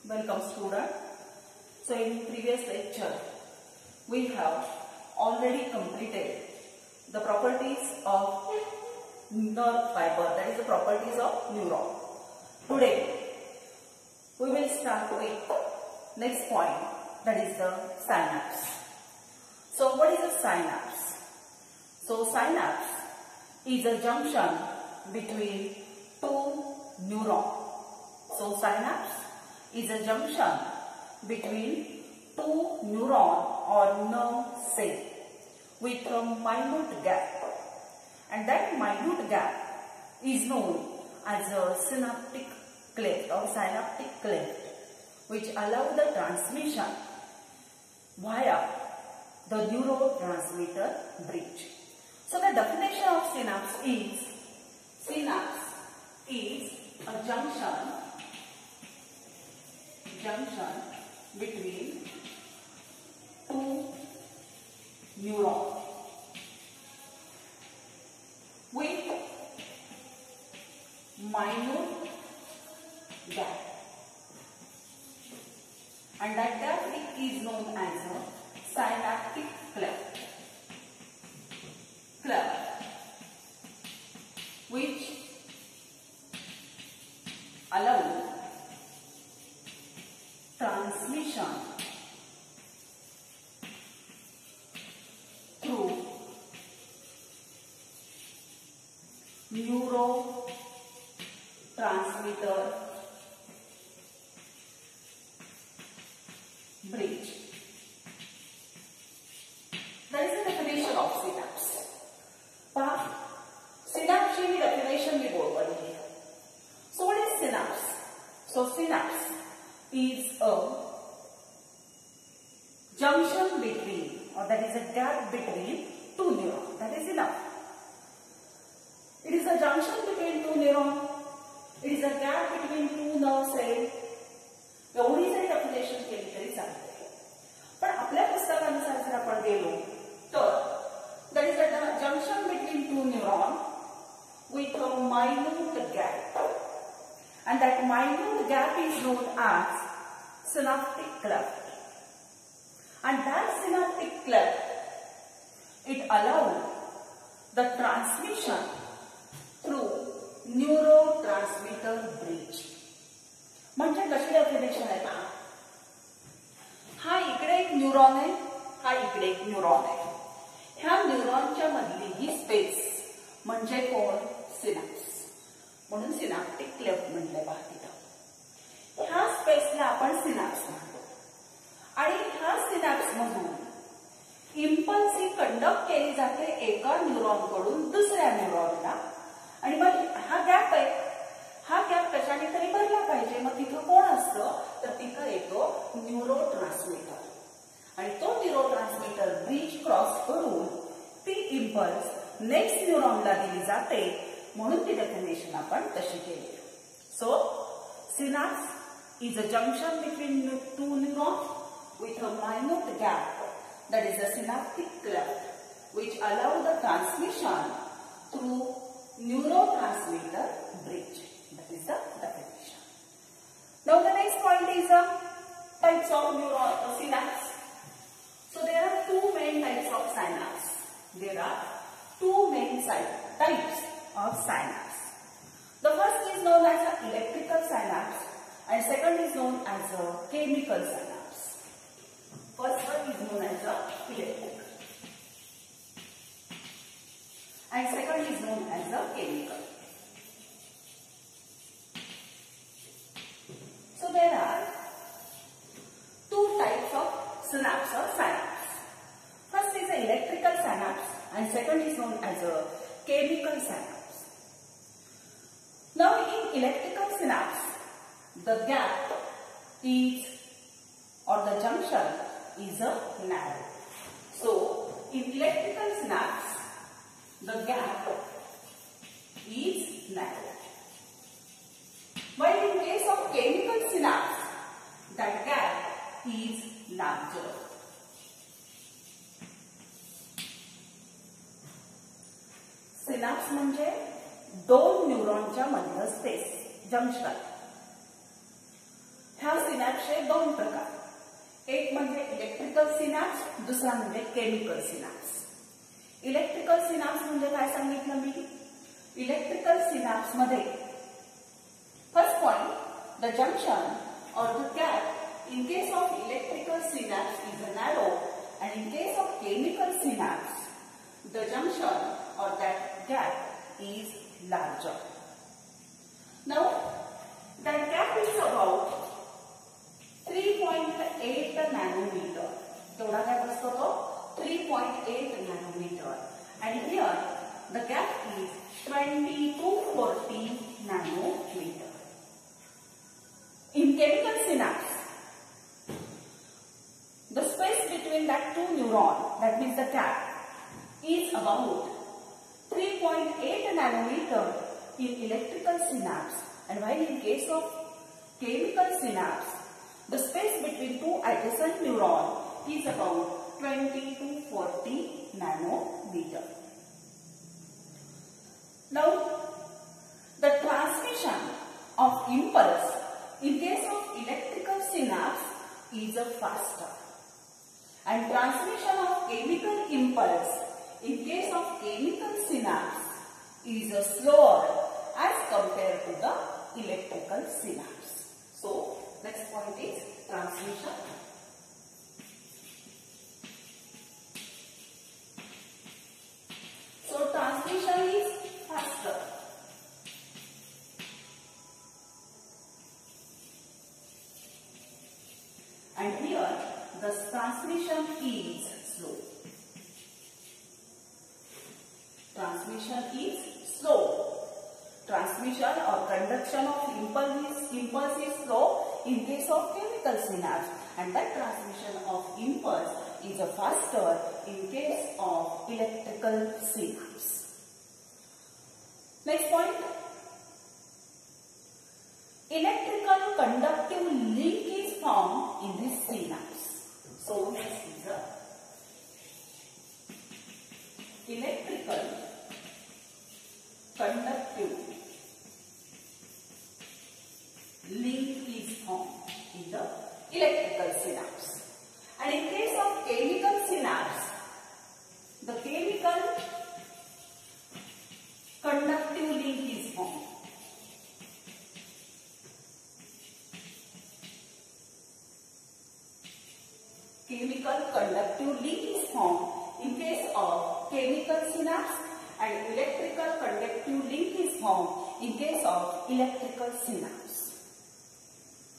Welcome student. So in previous lecture we have already completed the properties of nerve fiber, that is the properties of neuron. Today we will start with next point, that is the synapse. So what is a synapse? So synapse is a junction between two neurons. So synapse is a junction between two neuron or nerve cell with a minute gap, and that minute gap is known as a synaptic cleft or synaptic cleft, which allows the transmission via the neurotransmitter bridge. So the definition of synapse is a junction between two neurons with minute gap, and that gap is known as a synaptic cleft, which allows transmission through neurotransmitter bridge. That is the definition of synapse. Synapse की definition भी बोल पड़ी है. So what is synapse? So synapse is a junction between, or that is a gap between two neurons. That is enough. It is a junction between two neurons. It is a gap between two nerve cells. एवढी जरी definition केली तरी चालते. पण आपल्या पुस्तकानुसार जर आपण गेलो तर that is a junction between two neurons with a minute gap, and that minute gap is known as synaptic cleft, and that synaptic cleft, it allows the transmission through neurotransmitter bridge. म्हणजे कशी definition आहे पहा. हा इकडे एक neuron आहे, हा इकडे एक न्यूरॉन आहे. ह्या न्यूरॉनच्या मधली ही स्पेस म्हणजे कोण? सिनॅप्स. म्हणून सिनॅप्टिक क्लेफ्ट म्हटले पहा तिथं. ह्या स्पेसला आपण सिनॅप्स म्हणतो, आणि ह्या सिनॅप्स मधून इम्पल्स ही कंडक्ट केली जाते एका न्यूरॉन कडून दुसऱ्या न्यूरॉनला, आणि मग हा गॅप आहे, हा गॅप कशाने तरी भरला पाहिजे. मग तिथं कोण असतं तर तिथं येतो न्यूरोट्रान्समीटर, आणि तो न्यूरोट्रान्समीटर ब्रिज क्रॉस करून ती इम्पल्स नेक्स्ट न्यूरॉनला दिली जाते, म्हणून ती डेफिनेशन आपण तशी केली. So synapse is a junction between two neurons with a minute gap, that is a synaptic cleft, which allow the transmission through neurotransmitter bridge. That is the definition. Now the next point is types of synapse. So there are two main types of synapse. There are two main types of synapse. The first is known as an electrical synapse, and second is known as a chemical synapse. First one is known as a electric, and second is known as a chemical. So there are two types of synapse or synapse. First is the electrical synapse, and second is known as a chemical synapse. Now in electrical synapse, the gap is, or the junction is a narrow. So in electrical synapse, the gap is narrow. While in case of chemical synapse, that gap is larger. Synapse म्हणजे दोन न्यूरॉनच्या मधलं space, junction. ह्या सिनॅप्सचे दोन प्रकार, एक म्हणजे electrical synapse, दुसरा म्हणजे केमिकल सिनॅप्स. इलेक्ट्रिकल सिनॅप्स म्हणजे काय सांगितलं मी? इलेक्ट्रिकल सिनॅप्स मध्ये first point, the junction or the gap in case of electrical synapse is narrow, and in case of chemical synapse the junction or that gap is larger. Now that gap is about 3.8 nanometer. केवढा gap असतो तो? 3.8 nanometer, and here the gap is 20 to 40 nanometer. In chemical synapse, the space between that two neurons, that means the gap, is about 3.8 nanometer in electrical synapse, and while in case of chemical synapse, the space between two adjacent neurons is about 20 to 40 nanometer. Now, the transmission of impulse in case of electrical synapse is faster, and transmission of chemical impulse in case of chemical synapse is slower as compared to the electrical synapse. So, next point is transmission. So, transmission is faster. And here the transmission is slow. Transmission is slow. Transmission or conduction of impulse is slow in case of chemical synapse, and that transmission of impulse is faster in case of electrical synapse. Next point, electrical conductive link is formed in this synapse. So next is the electrical conductive link is formed in the electrical synapse. And in case of chemical synapse, the chemical conductive link is formed. Chemical conductive link is formed in case of chemical synapse, and electrical conductive link is formed in case of electrical synapse.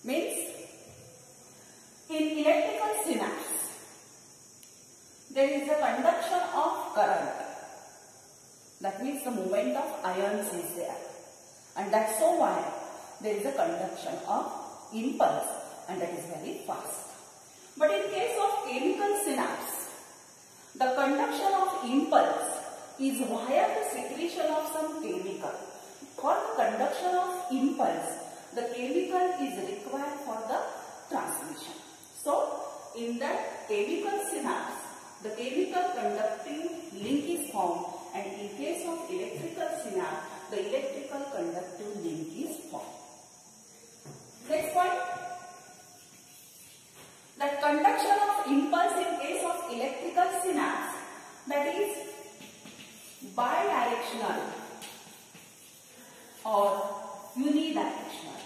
Means, in electrical synapse, there is a conduction of current. That means the movement of ions is there, and that's so why there is a conduction of impulse, and that is very fast. But in case of chemical synapse, the conduction of impulse is via the secretion of some chemical. For the conduction of impulse, the chemical is required for the transmission. So, in that chemical synapse, the chemical conductive link is formed, and in case of electrical synapse, the electrical conductive link is formed. Next point, that conduction of impulse in case of electrical synapse, that is bidirectional or unidirectional.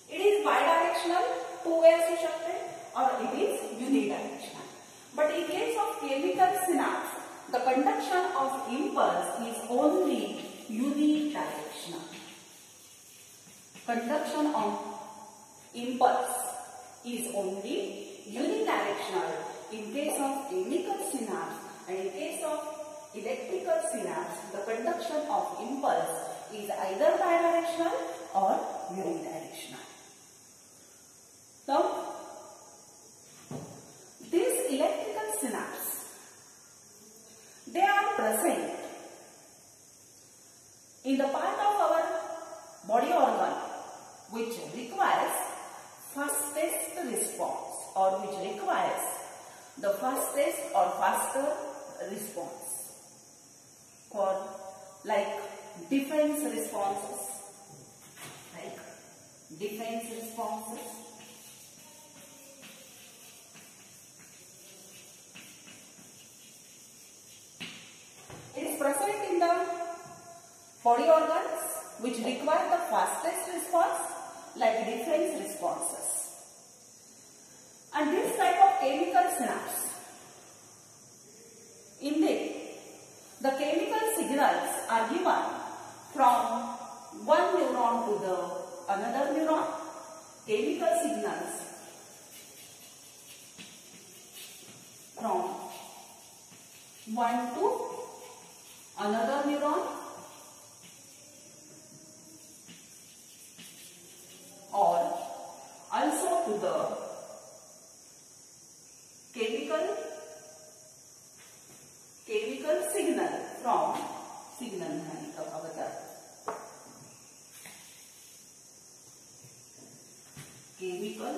It is bidirectional, two-way असू शकते, or it is unidirectional. But in case of chemical synapse, the conduction of impulse is only unidirectional. Conduction of impulse is only unidirectional in case of chemical synapse, and in case of electrical synapse, the conduction of impulse is either bidirectional or unidirectional. Now, these electrical synapse, they are present in the part of our body organ which requires fastest response, or which requires the fastest or faster response. For like defense responses, like defense responses. It is present in the body organs which require the fastest response, like defense responses. And this type of chemical synapse, indeed, the chemical signals are given from one neuron to the another neuron. Chemical signals from one to another neuron or also to the chemical signal from chemical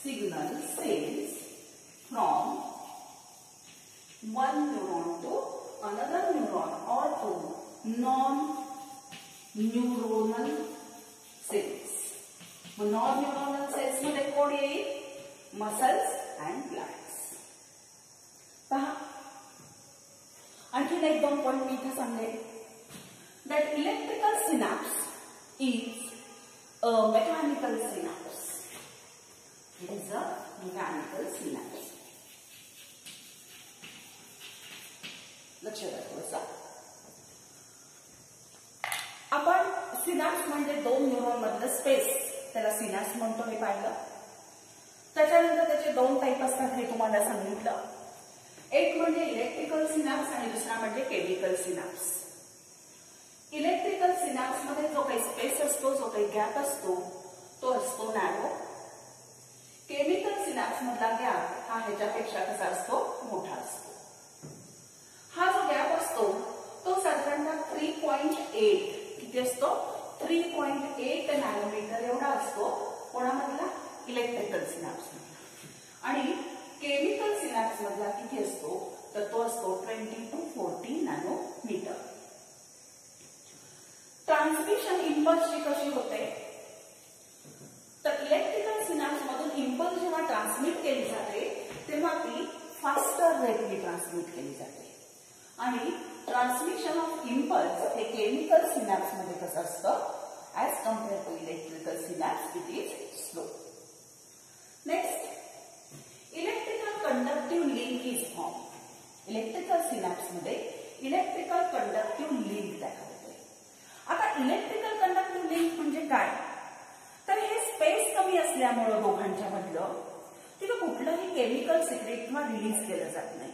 signal says from one neuron to another neuron or to non-neuronal cells. Non-neuronal cells मध्ये कोण येईल? Muscles and glands. पहा आणखीन एक दोन point मी इथे सांगेन. That electrical synapse is a mechanical synapse. It is a mechanical synapse. लक्ष द्या थोडंसं. आपण सिनॅप्स म्हणजे दोन न्यूरॉन मधलं स्पेस, त्याला सिनॅप्स म्हणतो हे पाहिलं. त्याच्यानंतर त्याचे दोन टाईप असतात हे तुम्हाला सांगितलं. एक म्हणजे इलेक्ट्रिकल सिनॅप्स आणि दुसरा म्हणजे केमिकल सिनॅप्स. इलेक्ट्रिकल सिनॅप्स मध्ये जो काही स्पेस असतो, जो काही गॅप असतो, तो असतो नॅरो. केमिकल सिनॅप्स मधला गॅप हा ह्याच्यापेक्षा कसा असतो? मोठा असतो. हा जो गॅप असतो तो साधारणतः 3.8 किती असतो? 3.8 नॅनोमीटर एवढा असतो. कोणामधला? इलेक्ट्रिकल सिनॅप्स मधला. आणि केमिकल सिनॅप्स मधला किती असतो? तर तो असतो 20 to 40 नॅनोमीटर. ट्रान्समिशन इम्पल्सची कशी होते? तर इलेक्ट्रिकल सिनॅप्स मधून इम्पल्स जेव्हा ट्रान्समिट केली जाते तेव्हा ती फास्टर रेटली ट्रान्समिट केली जाते. आणि ट्रान्समिशन ऑफ इम्पल्स हे केमिकल सिनॅप्स मध्ये कसं असतं? As compare to electrical synapse it is slow. Next, electrical conductive link is form. Electrical synapse मध्ये इलेक्ट्रिकल कंडक्टिव्ह लिंक तयार होते. आता इलेक्ट्रिकल कंडक्टिव्ह लिंक म्हणजे काय? तर हे स्पेस कमी असल्यामुळे दोघांच्या मधलं तिथं कुठलंही केमिकल सिक्रेट किंवा रिलीज केलं जात नाही.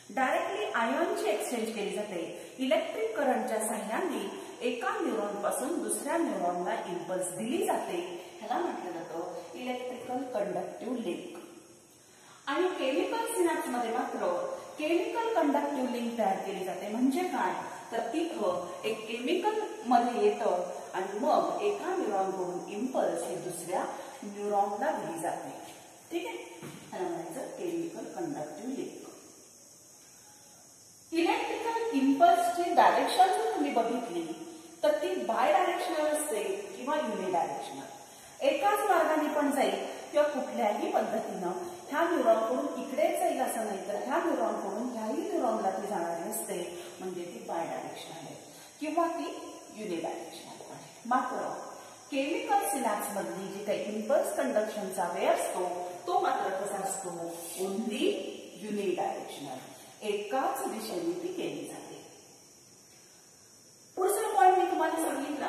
डायरेक्टली आयॉनची एक्सचेंज केली जाते. इलेक्ट्रिक करंटच्या सहाय्याने एका न्यूरॉन पासून दुसऱ्या न्यूरॉनला इम्पल्स दिली जाते. ह्याला म्हटलं जातं इलेक्ट्रिकल कंडक्टिव्ह लिंक. आणि केमिकल सिनॅप्स मध्ये मात्र केमिकल कंडक्टिव्ह लिंक तयार केली जाते. म्हणजे काय? तर तिथं एक केमिकल मध्ये येतं आणि मग एका न्यूरॉनकडून इम्पल्स हे दुसऱ्या न्यूरॉनला दिली जाते. ठीक आहे, ह्याला म्हणायचं केमिकल कंडक्टिव्ह लिंक. इलेक्ट्रिकल इम्पल्सची डायरेक्शन जर तुम्ही बघितली तर ती बाय डायरेक्शनल असते किंवा युनिडायरेक्शनल. एकाच मार्गाने पण जाईल किंवा कुठल्याही पद्धतीनं ह्या न्यूरॉनकडून इकडेच जाईल असं नाही, तर ह्या न्यूरॉनकडून ह्याही न्यूरॉनला ती जाणारी असते. म्हणजे ती बाय डायरेक्शनल आहे किंवा ती युनिडायरेक्शनल आहे. मात्र केमिकल सिनॅप्स मधली जी काही इम्पल्स कंडक्शनचा वे असतो तो मात्र कसा असतो? Only unidirectional. एकाच दिशेने ती केली जाते. पुढचा पॉइंट मी तुम्हाला सांगितला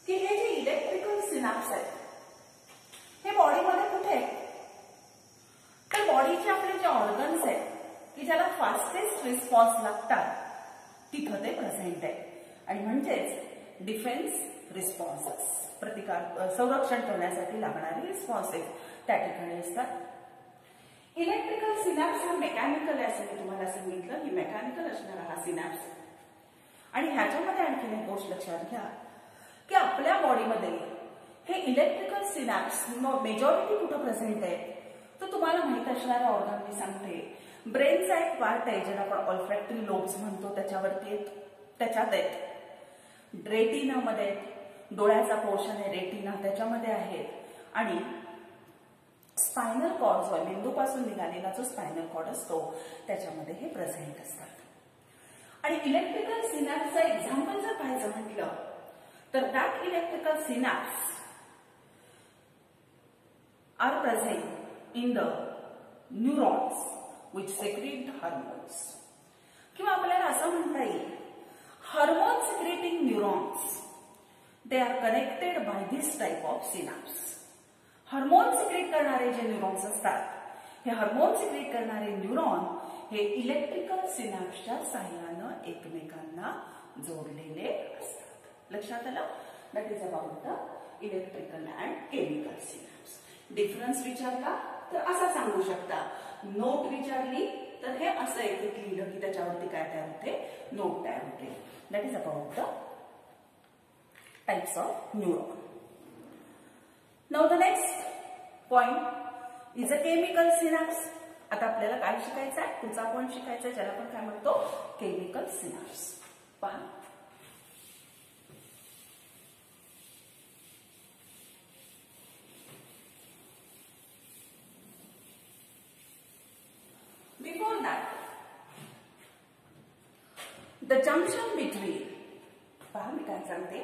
की हे जे इलेक्ट्रिकल सिनॅप्स आहेत हे बॉडीमध्ये कुठे आहेत? तर बॉडीचे आपले जे ऑर्गन्स आहेत की ज्याला फास्टेस्ट रिस्पॉन्स लागतात तिथं ते प्रेझेंट आहे. आणि म्हणजेच डिफेन्स रिस्पॉन्सेस, प्रतिकार संरक्षण करण्यासाठी लागणारे रिस्पॉन्सेस त्या ठिकाणी असतात. इलेक्ट्रिकल सिनॅप्स हा मेकॅनिकल आहे असं मी तुम्हाला सांगितलं की मेकॅनिकल असणारा हा सिनॅप्स. आणि ह्याच्यामध्ये आणखी एक गोष्ट लक्षात घ्या की आपल्या बॉडीमध्ये हे इलेक्ट्रिकल सिनॅप्स मेजॉरिटी कुठं प्रेझेंट आहे? तर तुम्हाला माहित असणाऱ्या ऑर्गन मी सांगते. ब्रेनचा एक पार्ट आहे ज्याला आपण ऑल्फॅक्टरी लोब्स म्हणतो, त्याच्यावरती त्याच्यात आहेत. रेटिनामध्ये डोळ्याचा पोर्शन आहे रेटिना त्याच्यामध्ये आहेत आणि स्पायनल कॉर्ड जो आहे मेंदूपासून निघालेला जो स्पायनल कॉर्ड असतो त्याच्यामध्ये हे प्रेझेंट असतात आणि इलेक्ट्रिकल सिनॅप्सचं एक्झाम्पल जर पाहायचं म्हटलं तर that electrical synapse are present in the neurons which secrete hormones किंवा आपल्याला असं म्हणता येईल hormone secreting neurons they are connected by this type of synapse. Hormone secrete करणारे जे न्यूरॉन्स असतात हे हार्मोन सिक्रेट करणारे न्यूरॉन हे इलेक्ट्रिकल सिनॅप्सच्या साह्यानं एकमेकांना जोडलेले असतात. लक्षात आलं? That is about the electrical and chemical synapse. Difference विचारला तर असा सांगू शकता. नोट विचारली तर हे असं एक लिहिलं की त्याच्यावरती काय तयार होते नोट तयार होते. That is about the types of neuron. Now the next point is a chemical synapse. आता आपल्याला काय शिकायचं आहे पुढचा पॉइंट शिकायचा आहे ज्याला आपण काय म्हणतो केमिकल सिनॅप्स. पहा before that the junction between पहा मी काय सांगते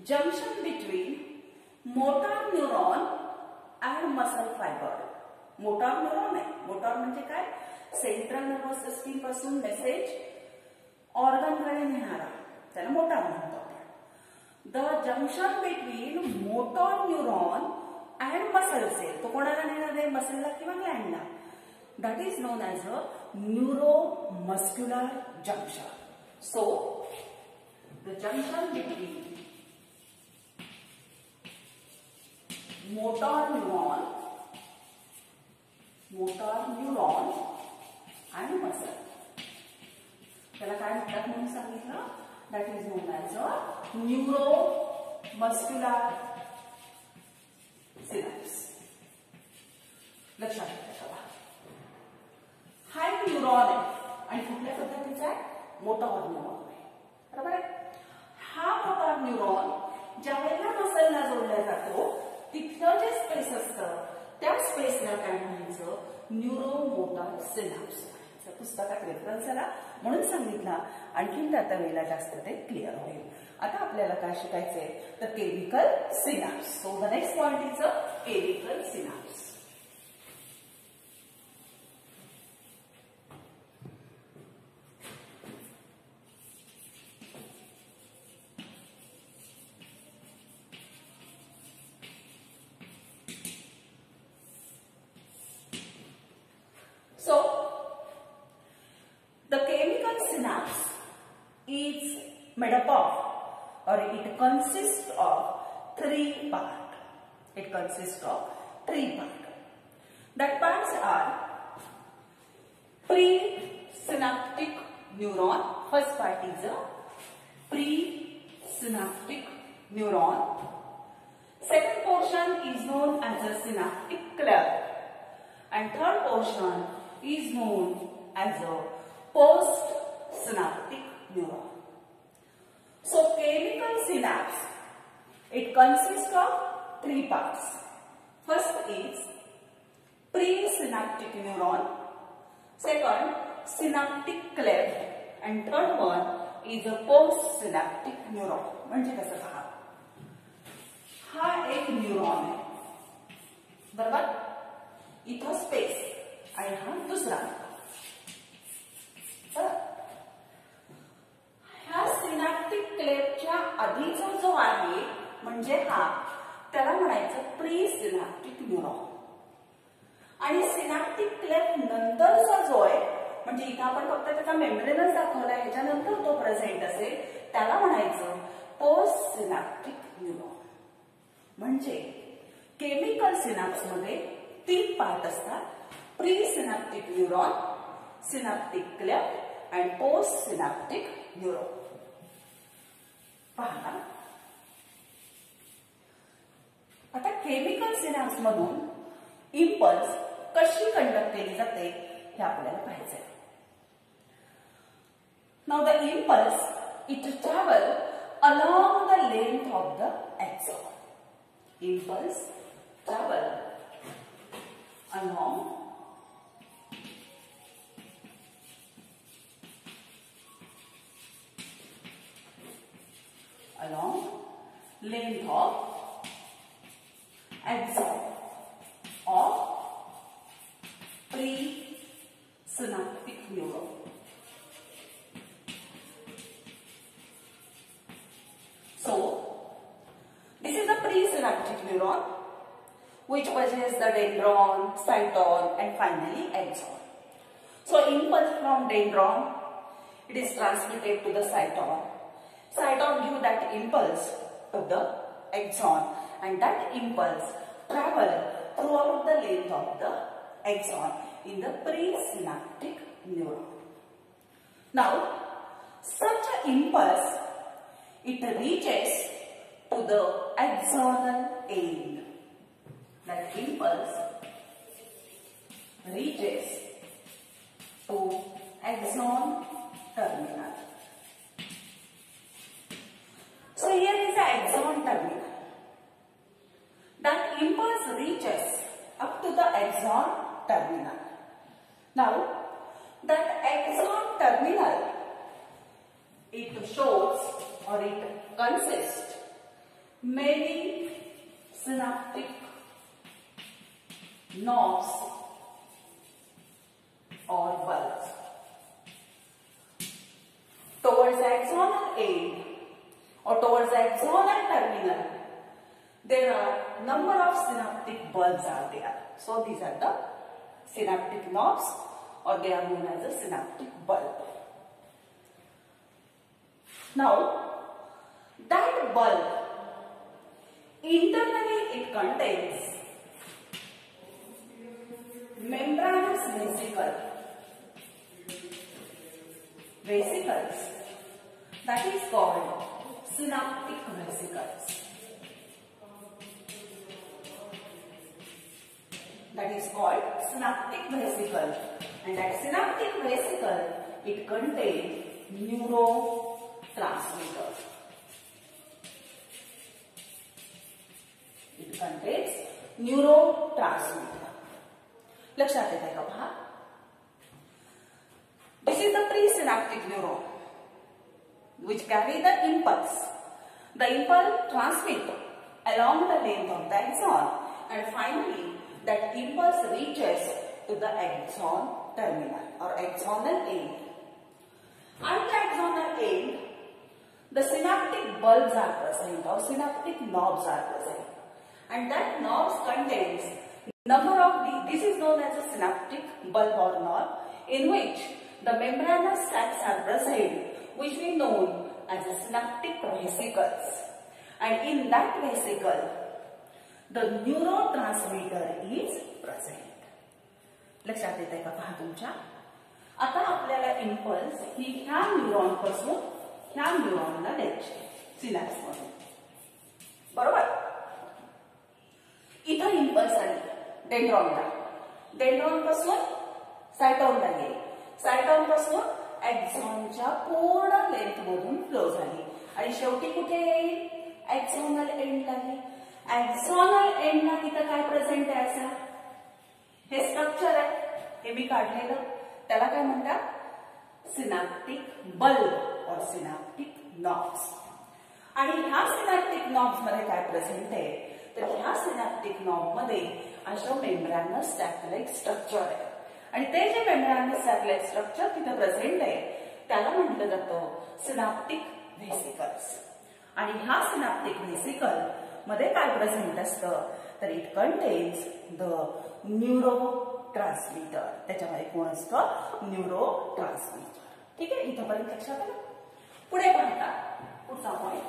junction between motor neuron and muscle fibre. Motor neuron आहे मोटार म्हणजे काय सेंट्रल नर्वस सिस्टीम पासून मेसेज ऑर्गनकडे नेणारा त्याला मोटार म्हणतो आपण. The junction between motor neuron and muscle cell तो कोणाला नेणार आहे मसलला किंवा ग्लँडला. That is known as a neuromuscular junction. So the junction between motor neuron and muscle त्याला काय म्हणतात म्हणून सांगितलं that is known as a neuromuscular synapse. लक्षात ठेवा हा एक न्यूरॉन आहे आणि कुठल्या पद्धतीचा आहे मोटार न्यूरॉन आहे. बरोबर आहे. हा मोटार न्यूरॉन ज्या वेळेला मसलला जोडला जातो तिथलं जे स्पेस असतं त्या स्पेसला काय म्हणायचं न्यूरोमोटार सिनॅप्स. पुस्तकात रेफरन्स आला म्हणून सांगितला आणखीन त्या वेळेला जास्त ते क्लिअर होईल. आता आपल्याला काय शिकायचंय तर chemical synapse. So the next point is a chemical synapse. So, the chemical synapse is made up of, or it consists of three parts. It consists of three parts. That parts are presynaptic neuron. First part is a presynaptic neuron. Second portion is known as a synaptic cleft, and third portion is known as a postsynaptic neuron. So chemical synapse, it consists of three parts. First is presynaptic neuron, second synaptic cleft, and third one is a postsynaptic neuron. म्हणजे कसं पहा हा एक neuron आहे बरोबर इथं space आणि हा दुसरा. ह्या सिनॅप्टिक क्लेफ्टच्या आधीचा जो आहे म्हणजे हा त्याला म्हणायचं प्री सिनॅप्टिक न्यूरॉन आणि सिनॅप्टिक क्लेफ्ट नंतरचा जो आहे म्हणजे इथं आपण फक्त त्याचा मेम्ब्रेनच दाखवलाय ह्याच्यानंतर तो प्रेझेंट असेल त्याला म्हणायचं पोस्ट सिनॅप्टिक न्यूरॉन. म्हणजे केमिकल सिनॅप्स मध्ये तीन पार्ट असतात presynaptic neuron, synaptic cleft and post synaptic neuron. पहा आता केमिकल सिनॅप्स मधून इम्पल्स कशी कंडक्ट केली जाते हे आपल्याला पाहायचंय. Now the impulse it travel along the length of the axon. Impulse travel along length of axon of presynaptic neuron. So, this is the presynaptic neuron which possesses the dendron, cyton and finally axon. So, impulse from dendron, it is transmitted to the cyton. Cyton gives that impulse to the axon and that impulse travel throughout the length of the axon in the presynaptic neuron. Now, such an impulse, it reaches to the axonal end. That impulse reaches to axon terminal. So here is the axon terminal. That impulse reaches up to the axon terminal. Now, that axon terminal, it shows or it consists many synaptic knobs or bulbs. Towards the axonal end or towards the axonal terminal, there are number of synaptic bulbs are there. So these are the synaptic knobs, or they are known as a synaptic bulb. Now, that bulb, internally it contains membranous vesicles that is called synaptic vesicles. That is called synaptic vesicle, and that synaptic vesicle, it contains neurotransmitter. It contains neurotransmitter. लक्षात येते का पहा? This is the presynaptic neuron which carry the impulse. The impulse transmits along the length of the axon, and finally that impulse reaches to the axon terminal or axonal end. At the axonal end, the synaptic bulbs are present or synaptic knobs are present, and that knobs contains number of this is known as a synaptic bulb or knob, in which the membranous sacs are present, which we know as a synaptic vesicles, and in that vesicle the neurotransmitter is present. लक्षात येते का पहा तुमच्या? आता आपल्याला impulse ही ह्या neuron पासून ह्या न्यूरॉनला द्यायची सिनॅप्स मधून, बरोबर? इथं इम्पल्स आली डेंड्रॉनला, डेंड्रॉन पासून सायटॉनला गेली, सायटॉन पासून एक्झॉनच्या पूर्ण लेंथ मधून फ्लो झाली आणि शेवटी कुठे येईल? एक्झॉनल एंडला येईल. एक्झॉनल एंडला तिथं काय प्रेझेंट आहे? असं हे स्ट्रक्चर आहे, हे मी काढलेलं, त्याला काय म्हणतात? सिनॅप्टिक बल्ब और सिनॅप्टिक नॉब्स. आणि ह्या सिनॅप्टिक नॉब्स मध्ये काय प्रेझेंट आहे? तर ह्या सिनॅप्टिक नॉब मध्ये असं मेम्ब्रानस सॅटेलाइट स्ट्रक्चर आहे, आणि ते जे मेम्ब्रानस सॅटेलाइट स्ट्रक्चर तिथे प्रेझेंट आहे त्याला म्हटलं जातं सिनॅप्टिक व्हेसिकल्स. आणि ह्या सिनॅप्टिक व्हेसिकल मध्ये काय प्रेझेंट असतं? तर इट कंटेन्स द न्यूरोट्रान्समीटर. त्याच्यामध्ये कोण असतं? न्यूरोट्रान्समीटर. ठीक आहे, इथपर्यंत लक्षात आलं? पुढे पाहता पुढचा पॉइंट